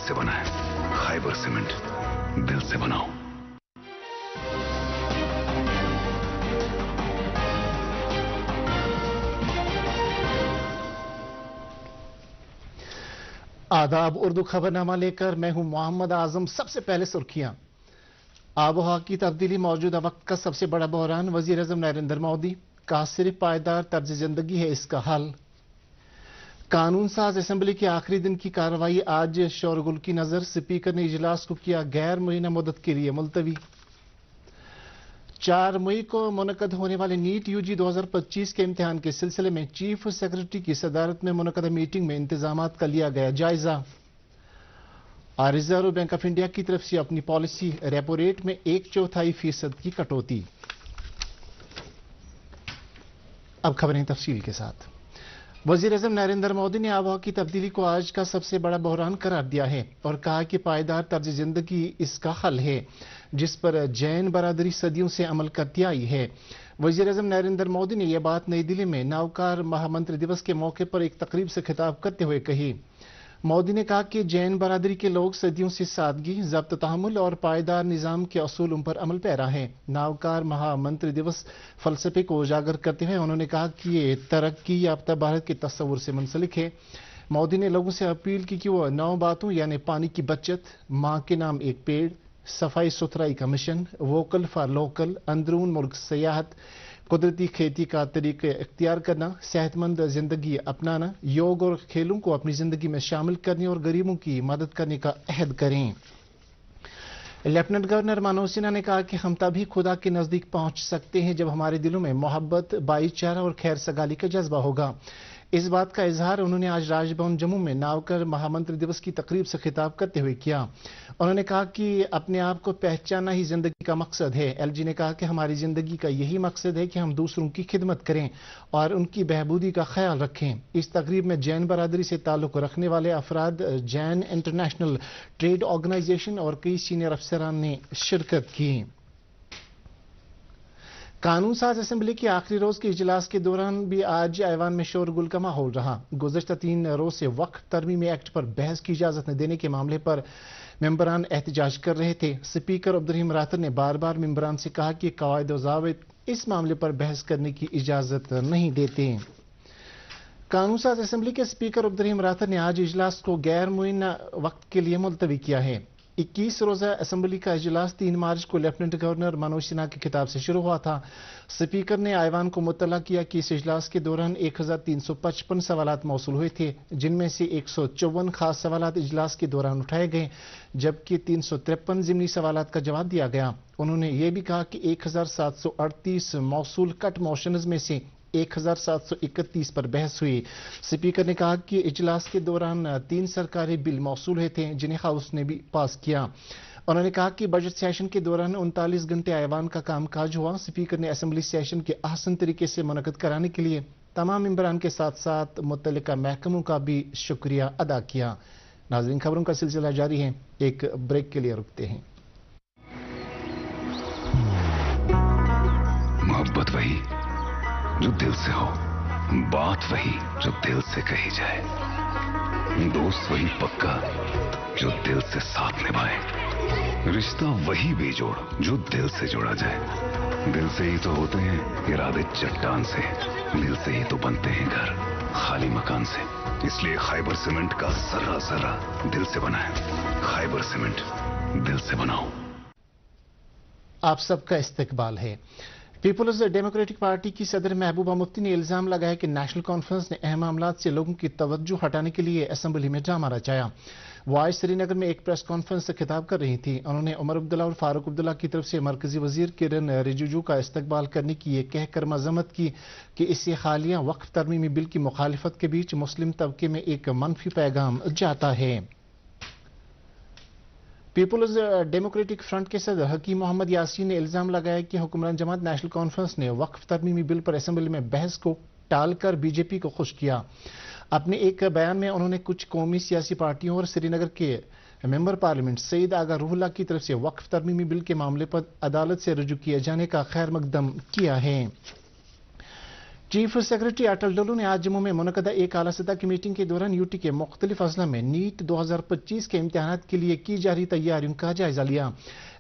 से बना है। खैबर सीमेंट, दिल से बनाओ। आदाब, उर्दू खबरनामा लेकर मैं हूं मोहम्मद आजम। सबसे पहले सुर्खियां। आबोहवा की तब्दीली मौजूदा वक्त का सबसे बड़ा बहरान, वजीर आजम नरेंद्र मोदी का सिर्फ पायदार तर्ज जिंदगी है इसका हल। कानून साज असेंबली के आखिरी दिन की कार्रवाई आज शोरगुल की नजर, स्पीकर ने इजलास को किया गैर मुय्यना मुद्दत के लिए मुलतवी। 4 मई को मुनक्कद होने वाले नीट यूजी 2025 के इम्तिहान के सिलसिले में चीफ सेक्रेटरी की सदारत में मुनक्कद मीटिंग में इंतजामात का लिया गया जायजा। और रिजर्व बैंक ऑफ इंडिया की तरफ से अपनी पॉलिसी रेपो रेट में 1/4% की कटौती। अब खबरें तफसील के साथ। वजीर आजम नरेंद्र मोदी ने आबोहवा की तब्दीली को आज का सबसे बड़ा बहरान करार दिया है और कहा कि पायदार तर्ज जिंदगी इसका हल है, जिस पर जैन बरादरी सदियों से अमल करती आई है। वजीर आजम नरेंद्र मोदी ने यह बात नई दिल्ली में नवकार महामंत्री दिवस के मौके पर एक तकरीब से खिताब करते हुए कही। मोदी ने कहा कि जैन बरादरी के लोग सदियों से सादगी, ज़ब्त तहम्मुल और पायदार निज़ाम के असूलों पर अमल पैरा है। नावकार महामंत्री दिवस फलसफे को उजागर करते हुए उन्होंने कहा कि ये तरक्की याफ्ता भारत के तस्वुर से मुंसलिक है। मोदी ने लोगों से अपील की कि वो 9 बातों यानी पानी की बचत, माँ के नाम एक पेड़, सफाई सुथराई का मिशन, वोकल फॉर लोकल, अंदरून मुल्क सयाहत, कुदरती खेती का तरीके इख्तियार करना, सेहतमंद जिंदगी अपनाना, योग और खेलों को अपनी जिंदगी में शामिल करने और गरीबों की मदद करने का अहद करें। लेफ्टिनेंट गवर्नर मनोज सिन्हा ने कहा कि हम तभी खुदा के नजदीक पहुंच सकते हैं जब हमारे दिलों में मोहब्बत, भाईचारा और खैर सगाली का जज्बा होगा। इस बात का इजहार उन्होंने आज राजभवन जम्मू में नावकर महामंत्री दिवस की तकरीब से खिताब करते हुए किया। उन्होंने कहा कि अपने आप को पहचानना ही जिंदगी का मकसद है। एलजी ने कहा कि हमारी जिंदगी का यही मकसद है कि हम दूसरों की खिदमत करें और उनकी बहबूदी का ख्याल रखें। इस तकरीब में जैन बरादरी से ताल्लुक रखने वाले अफराद, जैन इंटरनेशनल ट्रेड ऑर्गेनाइजेशन और कई सीनियर अफसरान ने शिरकत की। कानून साज असेंबली के आखिरी रोज के इजलास के दौरान भी आज ऐवान में शोरगुल का माहौल रहा। गुज़श्ता 3 रोज से वक्फ तरमीमी एक्ट पर बहस की इजाजत न देने के मामले पर मेंबरान एहतजाज कर रहे थे। स्पीकर अब्दुर्रहीम रातर ने बार बार मेंबरान से कहा कि कवायद व ज़ाबित इस मामले पर बहस करने की इजाजत नहीं देते। कानून साज असेंबली के स्पीकर अब्दुर्रहीम रातर ने आज इजलास को गैर मुय्यना वक्त के लिए मुलतवी किया है। 21 रोजा असेंबली का इजलास 3 मार्च को लेफ्टिनेंट गवर्नर मनोज सिन्हा के खिताब से शुरू हुआ था। स्पीकर ने ऐवान को मुत्तला किया कि इस इजलास के दौरान 1355 सवालात मौसूल हुए थे, जिनमें से 154 खास सवालात इजलास के दौरान उठाए गए, जबकि 353 ज़िमनी सवालात का जवाब दिया गया। उन्होंने ये भी कहा कि 1738 मौसूल कट मोशंस में से 1731 पर बहस हुई। स्पीकर ने कहा कि इजलास के दौरान 3 सरकारी बिल मौसूल हुए थे, जिन्हें हाउस ने भी पास किया। उन्होंने कहा कि बजट सेशन के दौरान 39 घंटे ऐवान का कामकाज हुआ। स्पीकर ने असेंबली सेशन के अहसन तरीके से मुनक्कद कराने के लिए तमाम मेंबरान के साथ साथ मुतल्लिका महकमों का भी शुक्रिया अदा किया। नाज़रीन, खबरों का सिलसिला जारी है, एक ब्रेक के लिए रुकते हैं। मोहब्बत वही जो दिल से हो, बात वही जो दिल से कही जाए, दोस्त वही पक्का जो दिल से साथ निभाए, रिश्ता वही बेजोड़ जो दिल से जोड़ा जाए। दिल से ही तो होते हैं इरादे चट्टान से, दिल से ही तो बनते हैं घर खाली मकान से। इसलिए खैबर सीमेंट का जर्रा जर्रा दिल से बना है। खैबर सीमेंट, दिल से बनाओ। आप सबका इस्तकबाल है। पीपुल्स डेमोक्रेटिक पार्टी की सदर महबूबा मुफ्ती ने इल्जाम लगाया कि नेशनल कॉन्फ्रेंस ने अहम मामलात से लोगों की तवज्जो हटाने के लिए असेंबली में ड्रामा रचाया। वो आज श्रीनगर में एक प्रेस कॉन्फ्रेंस से खिताब कर रही थी। उन्होंने उमर अब्दुल्ला और फारूक अब्दुल्ला की तरफ से मरकजी वजीर किरण रिजिजू का इस्तकबाल करने की ये कहकर मजम्मत की कि इससे हालिया वक्फ तरमीमी बिल की मुखालिफत के बीच मुस्लिम तबके में एक मनफी पैगाम जाता है। पीपुल्स डेमोक्रेटिक फ्रंट के सदर हकीम मोहम्मद यासीन ने इल्जाम लगाया कि हुक्मरान जमात नेशनल कॉन्फ्रेंस ने वक्फ तरमीमी बिल पर असेंबली में बहस को टालकर बीजेपी को खुश किया। अपने एक बयान में उन्होंने कुछ कौमी सियासी पार्टियों और श्रीनगर के मेंबर पार्लियामेंट सईद आगा रूहुल्ला की तरफ से वक्फ तरमीमी बिल के मामले पर अदालत से रुजू किए जाने का खैर मकदम किया है। चीफ सेक्रेटरी अटल डोलू ने आज जम्मू में मुनक़दा एक आला सतह की मीटिंग के दौरान यूटी के मुख्तलिफ अजला में नीट 2025 के इम्तिहानात के लिए की जा रही तैयारियों का जायजा लिया।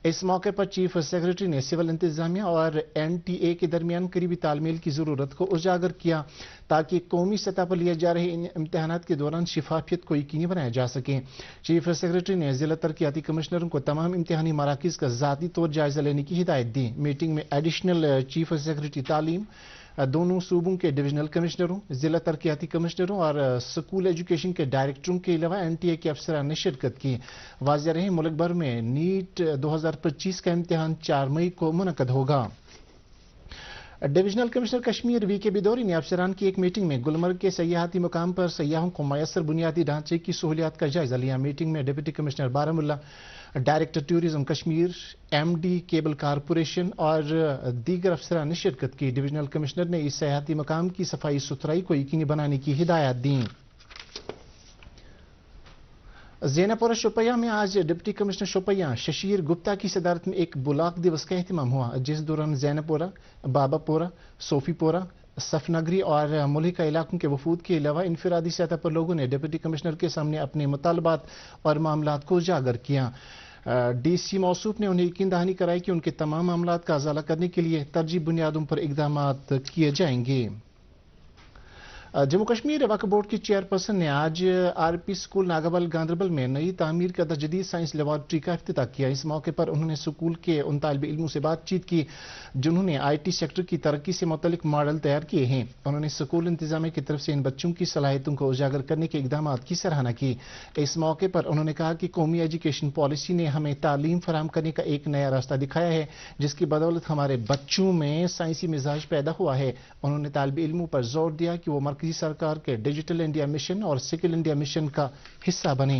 इस मौके पर चीफ सेक्रेटरी ने सिविल इंतजामिया और NTA के दरमियान करीबी तालमेल की जरूरत को उजागर किया ताकि कौमी सतह पर लिए जा रहे इन इम्तिहानात के दौरान शिफाफियत को यकीनी बनाया जा सके। चीफ सेक्रेटरी ने जिला तरक्याती कमिश्नरों को तमाम इम्तिहानी मराकज का ज़ाती तौर जायजा लेने की हिदायत दी। मीटिंग में एडिशनल चीफ सेक्रेटरी तालीम, दोनों सूबों के डिविजनल कमिश्नरों, जिला तरक्याती कमिश्नरों और स्कूल एजुकेशन के डायरेक्टरों के अलावा NTA के अफसरान ने शिरकत की। वाज़ेह रहे मुल्क भर में नीट 2025 का इम्तिहान 4 मई को मुनक़द होगा। डिविजनल कमिश्नर कश्मीर VK बिदौरी ने अफसरान की एक मीटिंग में गुलमर्ग के सयाहती मुकाम पर सयाहों को मयसर बुनियादी ढांचे की सहूलियात का जायजा लिया। मीटिंग में deputy commissioner Baramulla, director tourism Kashmir, MD cable corporation और दीगर अफसरान ने शिरकत की। डिविजनल कमिश्नर ने इस सयाहती मुकाम की सफाई सुथराई को यकीनी बनाने की हिदायत दी। ज़ैनपुरा शोपियां में आज डिप्टी कमिश्नर शोपियां शशीर गुप्ता की सदारत में एक बुलाक दिवस का एहतमाम हुआ, जिस दौरान ज़ैनपुरा, बाबापुरा, सोफीपुरा, सफनगरी और मुल्हिका इलाकों के वफूद के अलावा इनफरादी सतह पर लोगों ने डिप्टी कमिश्नर के सामने अपने मुतालबात और मामलात को उजागर किया। DC मौसूफ ने उन्हें यकीन दहानी कराई कि उनके तमाम मामलात का अजाला करने के लिए तरजीह बुनियादों पर इक़दामात किए जाएंगे। जम्मू कश्मीर वक्फ बोर्ड की चेयरपर्सन ने आज RP स्कूल नागाबल गांधरबल में नई तामीर करदा जदीद साइंस लेबॉर्ट्री का इफ्तिताह किया। इस मौके पर उन्होंने स्कूल के उन तालिब इल्मों से बातचीत की जिन्होंने IT सेक्टर की तरक्की से मुतल्लिक मॉडल तैयार किए हैं। उन्होंने स्कूल इंतजामिया की तरफ से इन बच्चों की सलाहियतों को उजागर करने के इक़दामात की सराहना की। इस मौके पर उन्होंने कहा कि कौमी एजुकेशन पॉलिसी ने हमें तालीम फराहम करने का एक नया रास्ता दिखाया है, जिसकी बदौलत हमारे बच्चों में साइंसी मिजाज पैदा हुआ है। उन्होंने तालिब इल्मों पर जोर दिया कि वो मरकजी सरकार के डिजिटल इंडिया मिशन और स्किल इंडिया मिशन का हिस्सा बने।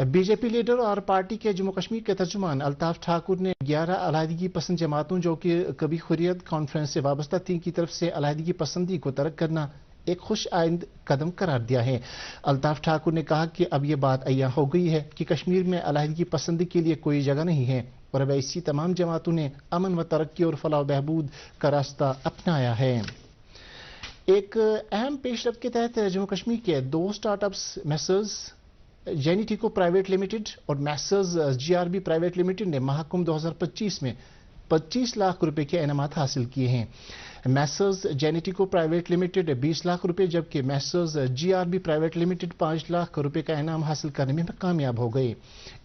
BJP लीडर और पार्टी के जम्मू कश्मीर के तर्जुमान अल्ताफ ठाकुर ने 11 अलहदगी पसंद जमातों जो कि कभी हुर्रियत कॉन्फ्रेंस से वाबस्ता थी की तरफ से अलहदगी पसंदी को तर्क करना एक खुश आइंद कदम करार दिया है। अल्ताफ ठाकुर ने कहा कि अब यह बात अय्या हो गई है कि कश्मीर में अलहदगी पसंदी के लिए कोई जगह नहीं है और अब ऐसी तमाम जमातों ने अमन व तरक्की और फलाह बहबूद का रास्ता अपनाया है। एक अहम पेशरफ के तहत जम्मू कश्मीर के 2 स्टार्टअप्स मैसर्स जेनिटिको प्राइवेट लिमिटेड और मैसर्स GRB प्राइवेट लिमिटेड ने महाकुंभ 2025 में 25 लाख रुपए के इनामात हासिल किए हैं। मैसर्स जेनेटिको प्राइवेट लिमिटेड 20 लाख रुपए जबकि Messrs GRB private limited 5 lakh रुपए का इनाम हासिल करने में कामयाब हो गए।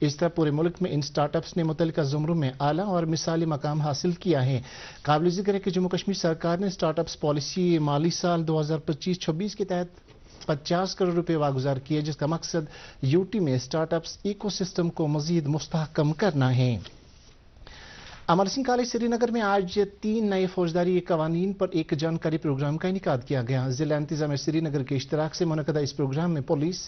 इस तरह पूरे मुल्क में इन स्टार्टअप्स ने मुतल्लिका ज़ुमरों में आला और मिसाली मकाम हासिल किया है। काबिल ज़िक्र है कि जम्मू कश्मीर सरकार ने स्टार्टअप्स पॉलिसी माली साल 2025-26 के तहत 50 करोड़ रुपए वागुजार किए, जिसका मकसद यूटी में स्टार्टअप्स इकोसिस्टम को मजीद मुस्तहकम करना है। अमर सिंह कॉलेज श्रीनगर में आज 3 नए फौजदारी कवानीन पर एक जानकारी प्रोग्राम का इनेकाद किया गया। जिला इंतजाम श्रीनगर के इश्तराक से मुनक़दा इस प्रोग्राम में पुलिस,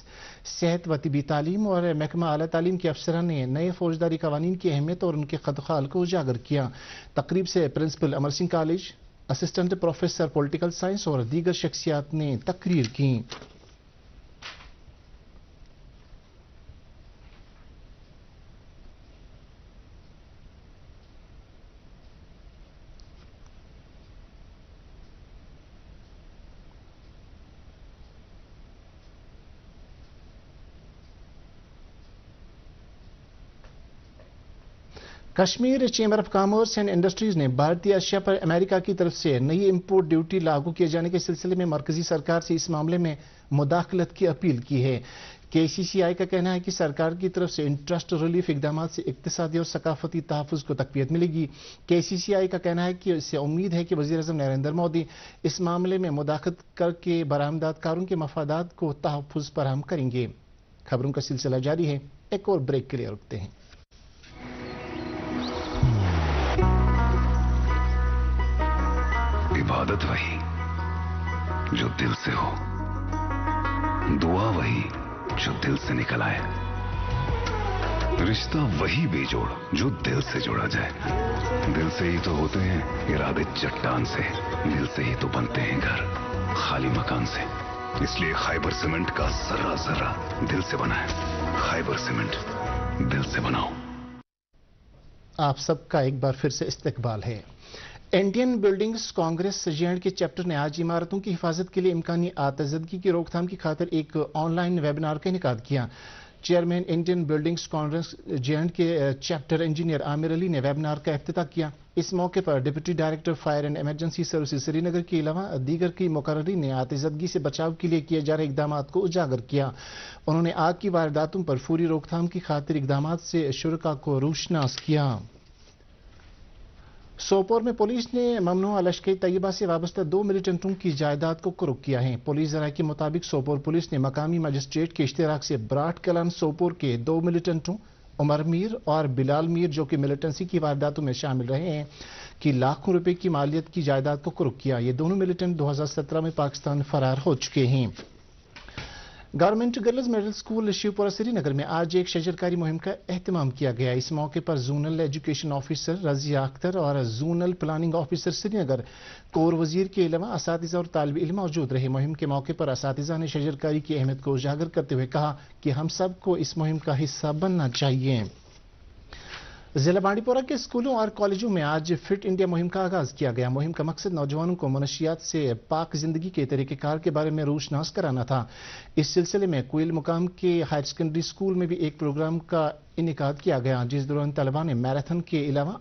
सेहत व तिबी तालीम और महकमा आला तालीम के अफसरान ने नए फौजदारी कवानीन की अहमियत और उनके खदखाल को उजागर किया। तकरीब से principal Amar Singh college, assistant professor political science और दीगर शख्सियात ने तकरीर की। Kashmir chamber of commerce and industries ने भारतीय अशिया पर अमेरिका की तरफ से नई इंपोर्ट ड्यूटी लागू किए जाने के सिलसिले में मरकजी सरकार से इस मामले में मुदाखलत की अपील की है। KCCI का कहना है कि सरकार की तरफ से इंटरेस्ट रिलीफ इकदाम से इक्तिसादी और सकाफती तहफ़्फ़ुज़ को तक़वियत मिलेगी। KCCI का कहना है कि इससे उम्मीद है कि वज़ीर-ए-आज़म नरेंद्र मोदी इस मामले में मुदाखलत करके बरामदातकारों के मफादात को तहफ़्फ़ुज़ फराहम करेंगे। खबरों का सिलसिला जारी है, एक और ब्रेक के लिए रुकते हैं। इबादत वही जो दिल से हो, दुआ वही जो दिल से निकल आए, रिश्ता वही बेजोड़ जो दिल से जोड़ा जाए। दिल से ही तो होते हैं इरादे चट्टान से, दिल से ही तो बनते हैं घर खाली मकान से। इसलिए खैबर सीमेंट का जर्रा जर्रा दिल से बना है। खैबर सीमेंट, दिल से बनाओ। आप सबका एक बार फिर से इस्तकबाल है। इंडियन बिल्डिंग्स कांग्रेस जे के चैप्टर ने आज इमारतों की हिफाजत के लिए इम्कानी आतजदगी की रोकथाम की खातिर एक ऑनलाइन वेबिनार का इनेकाद किया। चेयरमैन इंडियन बिल्डिंग्स कांग्रेस जे के चैप्टर इंजीनियर आमिर अली ने वेबिनार का इफ्तिताह किया। इस मौके पर deputy director fire and emergency services Srinagar के अलावा दीगर की मुकर्ररीन ने आतिशदगी से बचाव के लिए किए जा रहे इकदाम को उजागर किया। उन्होंने आग की वारदातों पर फौरी रोकथाम की खातिर इकदाम से शुरका को रोशनास किया। सोपोर में पुलिस ने ममनुआ लश्कर तैयबा से वाबस्ता 2 मिलिटेंटों की जायदाद को कुर्क किया है। पुलिस जराये के मुताबिक सोपोर पुलिस ने मकामी मजिस्ट्रेट के इश्तिराक से ब्राट कलान सोपोर के 2 मिलिटेंटों उमर मीर और बिलाल मीर जो कि मिलिटेंसी की वारदातों में शामिल रहे हैं कि लाखों रुपए की मालियत की जायदाद को कुर्क किया। ये दोनों मिलिटेंट 2017 में पाकिस्तान फरार हो चुके हैं। Government girls middle school Shivpura Srinagar में आज एक शजरकारी मुहिम का एहतमाम किया गया। इस मौके पर zonal education officer Razia Akhtar और जोनल प्लानिंग ऑफिसर श्रीनगर कोर वजीर के अलावा असातिज़ा और तालिब इल्म मौजूद रहे। मुहिम के मौके पर असातिज़ा ने शजरकारी की अहमियत को उजागर करते हुए कहा कि हम सबको इस मुहिम का हिस्सा बनना चाहिए। जिला बांडीपोरा के स्कूलों और कॉलेजों में आज फिट इंडिया मुहिम का आगाज किया गया। मुहिम का मकसद नौजवानों को मनशियात से पाक जिंदगी के तरीक़ेकार के बारे में रोशनास कराना था। इस सिलसिले में कोयल मुकाम के हायर सेकेंडरी स्कूल में भी एक प्रोग्राम का इनेकाद किया गया, जिस दौरान तलबा ने मैराथन के अलावा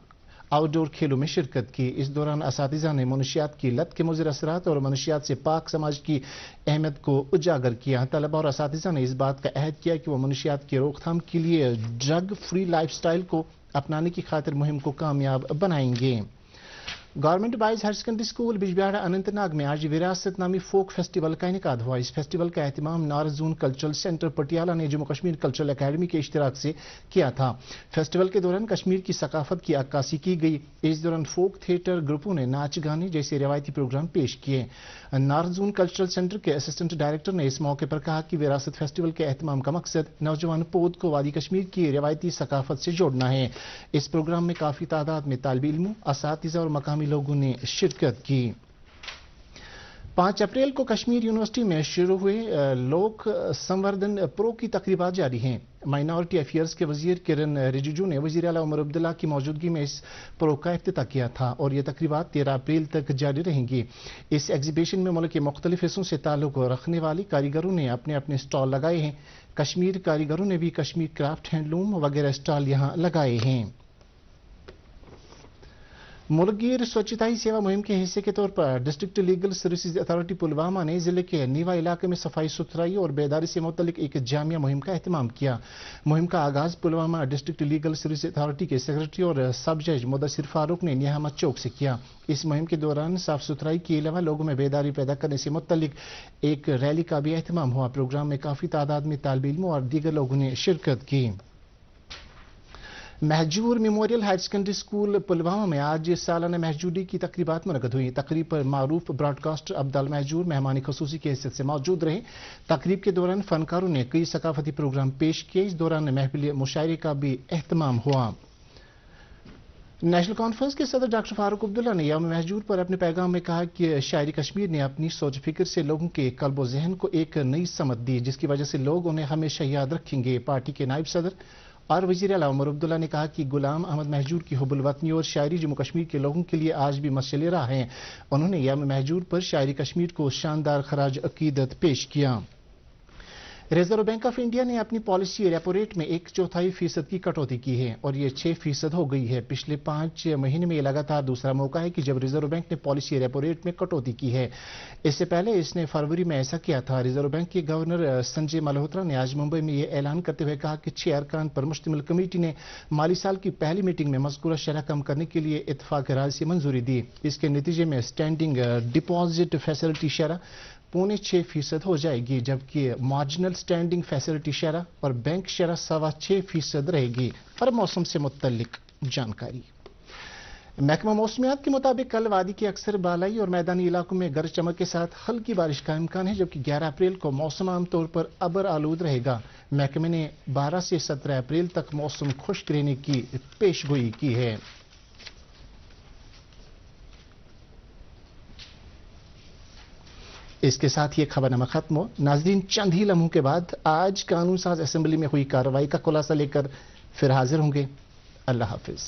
आउटडोर खेलों में शिरकत की। इस दौरान असातिज़ा ने मनशियात की लत के मुज़िर असरात और मनशियात से पाक समाज की अहमियत को उजागर किया। तलबा और असातिज़ा ने इस बात का अहद किया कि वो मनशियात की रोकथाम के लिए ड्रग फ्री लाइफ स्टाइल को अपनाने की खातिर मुहिम को कामयाब बनाएंगे। Government boys higher secondary school Bijbehara Anantnag में आज विरासत नामी फोक फेस्टिवल का इनेकाद हुआ। इस फेस्टिवल का एहतमाम north zone cultural centre Patiala ने जम्मू कश्मीर कल्चरल अकेडमी के इश्तिराक से किया था। फेस्टिवल के दौरान कश्मीर की सकाफत की अक्कासी की गई। इस दौरान फोक थिएटर ग्रुपों ने नाच गाने जैसे रिवायती प्रोग्राम पेश किए। नॉर्थ जोन कल्चरल सेंटर के असिस्टेंट डायरेक्टर ने इस मौके पर कहा कि विरासत फेस्टिवल के एहतमाम का मकसद नौजवान पौध को वादी कश्मीर की रिवायती सकाफत से जोड़ना है। इस प्रोग्राम में काफी तादाद में तालिब इल्मों, असातिज़ा और मकामी लोगों ने शिरकत की। 5 अप्रैल को कश्मीर यूनिवर्सिटी में शुरू हुए लोक संवर्धन प्रो की तकरीबात जारी हैं। माइनॉरिटी अफेयर्स के वजीर किरण रिजिजू ने वजीर आला उमर अब्दुल्ला की मौजूदगी में इस प्रो का इफ्तिताह किया था और ये तकरीबात 13 अप्रैल तक जारी रहेंगी। इस एग्जीबिशन में मुल्क के मुख्तलिफ हिस्सों से ताल्लुक रखने वाले कारीगरों ने अपने अपने स्टॉल लगाए हैं। कश्मीर कारीगरों ने भी कश्मीर क्राफ्ट हैंडलूम वगैरह स्टॉल यहाँ लगाए हैं। मुल्कगीर स्वच्छता ही सेवा मुहिम के हिस्से के तौर पर district legal services authority Pulwama ने जिले के नीवा इलाके में सफाई सुथराई और बेदारी से मुतल्लिक एक जामिया मुहिम का एहतमाम किया। मुहिम का आगाज Pulwama district legal services authority के सेक्रेटरी और सब जज मुदस्सिर फारूक ने नियामत चौक से किया। इस मुहिम के दौरान साफ सुथराई के अलावा लोगों में बेदारी पैदा करने से मुतल्लिक एक रैली का भी एहतमाम हुआ। प्रोग्राम में काफी तादाद में तालिब इल्मों और दीगर लोगों ने शिरकत की। Mahjoor memorial higher secondary school Pulwama में आज सालाना महजूरी की तकरीबात मुनक़द हुई। तकरीब पर मारूफ ब्रॉडकास्टर अब्दुल महजूर मेहमान खुसूसी की हैसियत से मौजूद रहे। तकरीब के दौरान फनकारों ने कई सकाफती प्रोग्राम पेश किए। इस दौरान महफिल मुशायरे का भी एहतमाम हुआ। नेशनल कॉन्फ्रेंस के सदर डॉक्टर फारूक अब्दुल्ला ने यौम महजूर पर अपने पैगाम में कहा कि शायरी कश्मीर ने अपनी सोच फिक्र से लोगों के कल्बो जहन को एक नई समत दी, जिसकी वजह से लोग उन्हें हमेशा याद रखेंगे। पार्टी के नायब सदर और वजीर आला उमर अब्दुल्ला ने कहा कि गुलाम अहमद महजूर की हुब्बुल वतनी और शायरी जम्मू कश्मीर के लोगों के लिए आज भी मशअल राह है। उन्होंने यौम महजूर पर शायरी कश्मीर को शानदार खराज अकीदत पेश किया। रिजर्व बैंक ऑफ इंडिया ने अपनी पॉलिसी रेपो रेट में 1/4% की कटौती की है और ये 6% हो गई है। पिछले 5 महीने में ये लगातार दूसरा मौका है कि जब रिजर्व बैंक ने पॉलिसी रेपो रेट में कटौती की है। इससे पहले इसने फरवरी में ऐसा किया था। रिजर्व बैंक के गवर्नर संजय मल्होत्रा ने आज मुंबई में ये ऐलान करते हुए कहा कि 6 अरकान पर मुश्तमिल कमेटी ने माली साल की पहली मीटिंग में मज़कूरा शरह कम करने के लिए इत्तफाक राय से मंजूरी दी। इसके नतीजे में स्टैंडिंग डिपॉजिट फैसिलिटी शरह 5.25% हो जाएगी, जबकि मार्जिनल स्टैंडिंग फैसिलिटी शरह और बैंक शरह 6.25% रहेगी। और मौसम से मुत्तल्लिक जानकारी। महकमा मौसमियात के मुताबिक कल वादी के अक्सर बालाई और मैदानी इलाकों में गरज चमक के साथ हल्की बारिश का इम्कान है, जबकि 11 अप्रैल को मौसम आमतौर पर अबर आलूद रहेगा। महकमे ने 12 से 17 अप्रैल तक मौसम खुश्क रहने की पेशगोई की है। इसके साथ ये खबरनामा खत्म हो। नाजरीन, चंद ही लम्हों के बाद आज कानून साज असेंबली में हुई कार्रवाई का खुलासा लेकर फिर हाजिर होंगे। अल्लाह हाफिज।